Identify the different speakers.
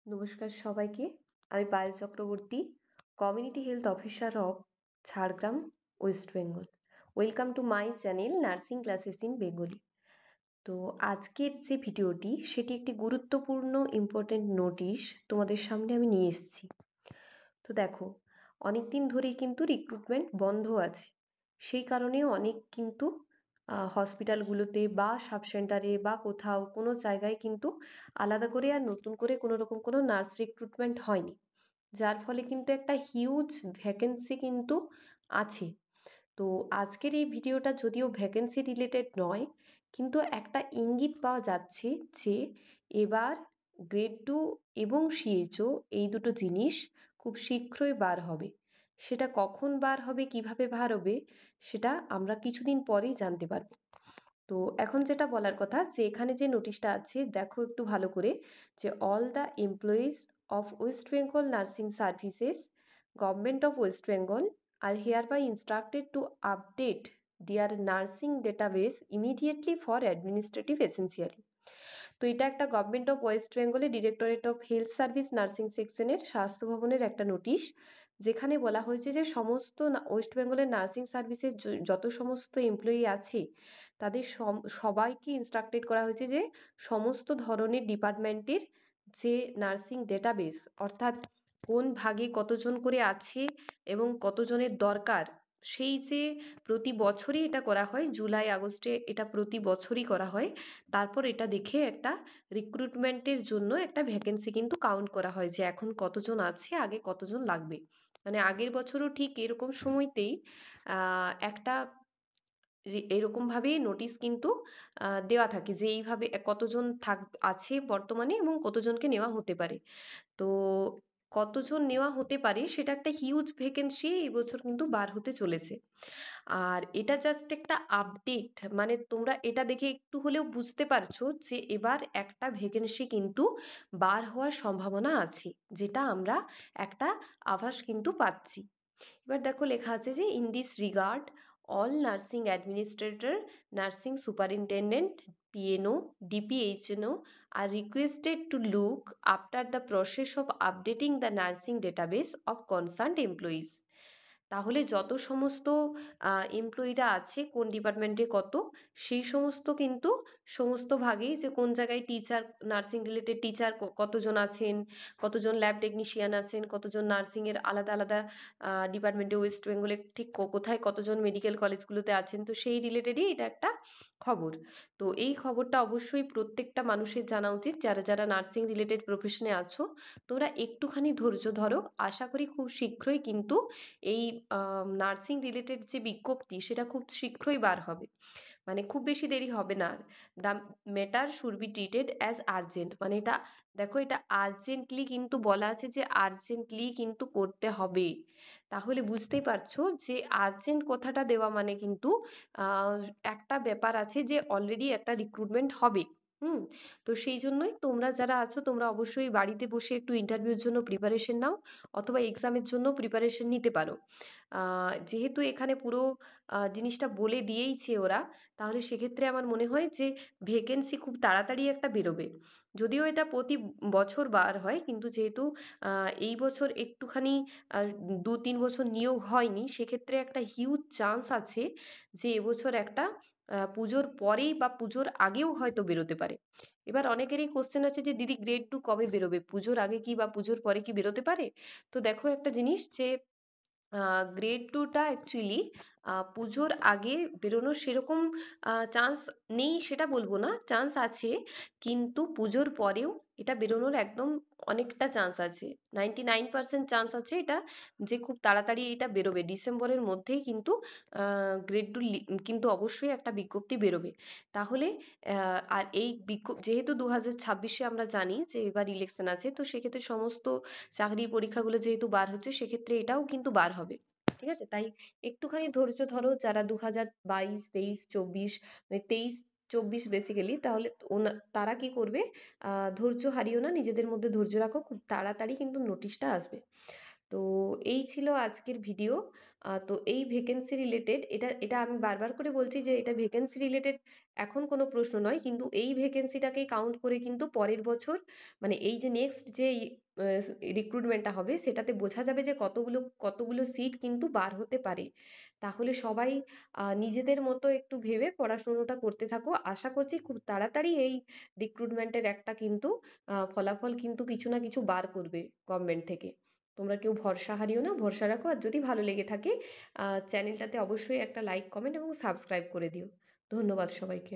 Speaker 1: নমস্কার সবাইকে। আমি Payel Chakraborty, community health officer of Jhargram, West Bengal. Welcome to my channel nursing classes in Bengali. তো আজকের যে ভিডিওটি সেটি একটি গুরুত্বপূর্ণ ইম্পর্ট্যান্ট নোটিশ তোমাদের সামনে আমি নিয়ে এসেছি। তো দেখো, অনেক দিন ধরেই কিন্তু রিক্রুটমেন্ট বন্ধ আছে। সেই কারণে অনেক কিন্তু হসপিটালগুলোতে বা সাব সেন্টারে বা কোথাও কোনো জায়গায় কিন্তু আলাদা করে আর নতুন করে কোনো রকম কোনো নার্স রিক্রুটমেন্ট হয়নি, যার ফলে কিন্তু একটা হিউজ ভ্যাকেন্সি কিন্তু আছে। তো আজকের এই ভিডিওটা যদিও ভ্যাকেন্সি রিলেটেড নয়, কিন্তু একটা ইঙ্গিত পাওয়া যাচ্ছে যে এবার গ্রেড 2 এবং সিএইচও এই দুটো জিনিস খুব শীঘ্রই বার হবে। সেটা কখন বার হবে, কিভাবে বার হবে, সেটা আমরা কিছুদিন পরেই জানতে পারবো। তো এখন যেটা বলার কথা, যে এখানে যে নোটিশটা আছে দেখো একটু ভালো করে, যে all the employees of West Bengal nursing services, government of West Bengal are hereby instructed to update their nursing database immediately for administrative essentially. তো এটা একটা গভর্নমেন্ট অফ ওয়েস্ট বেঙ্গলের directorate of health service nursing সেকশনের স্বাস্থ্য ভবনের একটা নোটিশ, যেখানে বলা হয়েছে যে সমস্ত ওয়েস্ট বেঙ্গলের নার্সিং সার্ভিসের যত সমস্ত এমপ্লয়ি আছে তাদের সবাইকে ইনস্ট্রাক্টেড করা হয়েছে যে সমস্ত ধরনের ডিপার্টমেন্টের যে নার্সিং ডেটাবেস, অর্থাৎ কোন ভাগে কতজন করে আছে এবং কতজনের দরকার, সেই যে প্রতি বছরই এটা করা হয়, জুলাই আগস্টে এটা প্রতি বছরই করা হয়। তারপর এটা দেখে একটা রিক্রুটমেন্টের জন্য একটা ভ্যাকেন্সি কিন্তু কাউন্ট করা হয় যে এখন কতজন আছে, আগে কতজন লাগবে। মানে আগের বছরও ঠিক এরকম সময়তেই একটা এরকমভাবেই নোটিশ কিন্তু দেওয়া থাকে যে এইভাবে কতজন আছে বর্তমানে এবং কতজনকে নেওয়া হতে পারে। তো কতজন নেওয়া হতে পারে সেটা একটা হিউজ ভ্যাকেন্সি এই বছর কিন্তু বার হতে চলেছে। আর এটা জাস্ট একটা আপডেট, মানে তোমরা এটা দেখে একটু হলেও বুঝতে পারছো যে এবার একটা ভ্যাকেন্সি কিন্তু বার হওয়ার সম্ভাবনা আছে, যেটা আমরা একটা আভাস কিন্তু পাচ্ছি। এবার দেখো লেখা আছে যে in this regard all nursing administrator, nursing superintendent, PNO, DPHNO are requested to look after the process of updating the nursing database of concerned employees. তাহলে যত সমস্ত এমপ্লয়িরা আছে কোন ডিপার্টমেন্টে কত, সেই সমস্ত কিন্তু সমস্ত ভাগেই, যে কোন জায়গায় টিচার, নার্সিং রিলেটেড টিচার কতজন আছেন, কতজন ল্যাব টেকনিশিয়ান আছেন, কতজন নার্সিংয়ের আলাদা আলাদা ডিপার্টমেন্টে ওয়েস্ট বেঙ্গলে ঠিক কোথায় কতজন মেডিকেল কলেজগুলোতে আছেন, তো সেই রিলেটেডই এটা একটা খবর। তো এই খবরটা অবশ্যই প্রত্যেকটা মানুষের জানা উচিত, যারা যারা নার্সিং রিলেটেড প্রফেশনে আছো তোমরা একটুখানি ধৈর্য ধরো। আশা করি খুব শীঘ্রই কিন্তু এই নার্সিং রিলেটেড যে বিজ্ঞপ্তি সেটা খুব শীঘ্রই বার হবে, মানে খুব বেশি দেরি হবে না। The matter should be treated as urgent, মানে এটা দেখো, এটা আর্জেন্টলি কিন্তু বলা আছে যে আর্জেন্টলি কিন্তু করতে হবে। তাহলে বুঝতেই পারছো যে আর্জেন্ট কথাটা দেওয়া মানে কিন্তু আহ, একটা ব্যাপার আছে যে অলরেডি একটা রিক্রুটমেন্ট হবে। হুম। তো সেই জন্যই তোমরা যারা আছো তোমরা অবশ্যই বাড়িতে বসে একটু ইন্টারভিউর জন্য প্রিপারেশন নাও, অথবা এক্সামের জন্য প্রিপারেশন নিতে পারো। যেহেতু এখানে পুরো জিনিসটা বলে দিয়েইছে ওরা, তাহলে সেক্ষেত্রে আমার মনে হয় যে ভ্যাকেন্সি খুব তাড়াতাড়ি একটা বেরোবে। যদিও এটা প্রতি বছর বার হয়, কিন্তু যেহেতু এই বছর একটুখানি 2-3 বছর নিয়োগ হয়নি, সেক্ষেত্রে একটা হিউজ চান্স আছে যে এবছর একটা পুজোর পরেই বা পুজোর আগেও হয়তো বেরোতে পারে। এবার অনেকেরই কোশ্চেন আছে যে দিদি গ্রেড 2 কবে বেরোবে, পুজোর আগে কি বা পুজোর পরে কি বেরোতে পারে? তো দেখো একটা জিনিস, যে গ্রেড 2টা অ্যাকচুয়ালি পুজোর আগে বেরোনোর সেরকম চান্স নেই সেটা বলবো না, চান্স আছে, কিন্তু পুজোর পরেও এটা বেরোনোর একদম অনেকটা চান্স আছে। 99% চান্স আছে এটা, যে খুব তাড়াতাড়ি এটা বেরোবে, ডিসেম্বরের মধ্যেই কিন্তু গ্রেড 2 কিন্তু অবশ্যই একটা বিজ্ঞপ্তি বেরোবে। তাহলে আর এই যেহেতু 2026-এ আমরা জানি যে এবার ইলেকশন আছে, তো সেক্ষেত্রে সমস্ত চাকরির পরীক্ষাগুলো যেহেতু বার হচ্ছে, সেক্ষেত্রে এটাও কিন্তু বার হবে। ঠিক আছে, তাই একটুখানি ধৈর্য ধরো যারা 2022, 23, 24, মানে 23-24 বেসিক্যালি, তাহলে তারা কি করবে, ধৈর্য হারিও না, নিজেদের মধ্যে ধৈর্য রাখো, খুব তাড়াতাড়ি কিন্তু নোটিশটা আসবে। তো এই ছিল আজকের ভিডিও। তো এই ভ্যাকেন্সি রিলেটেড, এটা আমি বারবার করে বলছি যে এটা ভ্যাকেন্সি রিলেটেড এখন কোনো প্রশ্ন নয়। কিন্তু এই ভ্যাকেন্সিটাকেই কাউন্ট করে কিন্তু পরের বছর, মানে এই যে নেক্সট যে রিক্রুটমেন্টটা হবে সেটাতে বোঝা যাবে যে কতগুলো সিট কিন্তু বার হতে পারে। তাহলে সবাই নিজেদের মতো একটু ভেবে পড়াশুনোটা করতে থাকো। আশা করছি খুব তাড়াতাড়ি এই রিক্রুটমেন্টের একটা কিন্তু ফলাফল কিন্তু কিছু না কিছু বার করবে গভর্নমেন্ট থেকে। তোমরা কেউ ভরসা হারিও না, ভরসা রাখো। আর যদি ভালো লেগে থাকে চ্যানেলটাতে অবশ্যই একটা লাইক, কমেন্ট এবং সাবস্ক্রাইব করে দিও। ধন্যবাদ সবাইকে।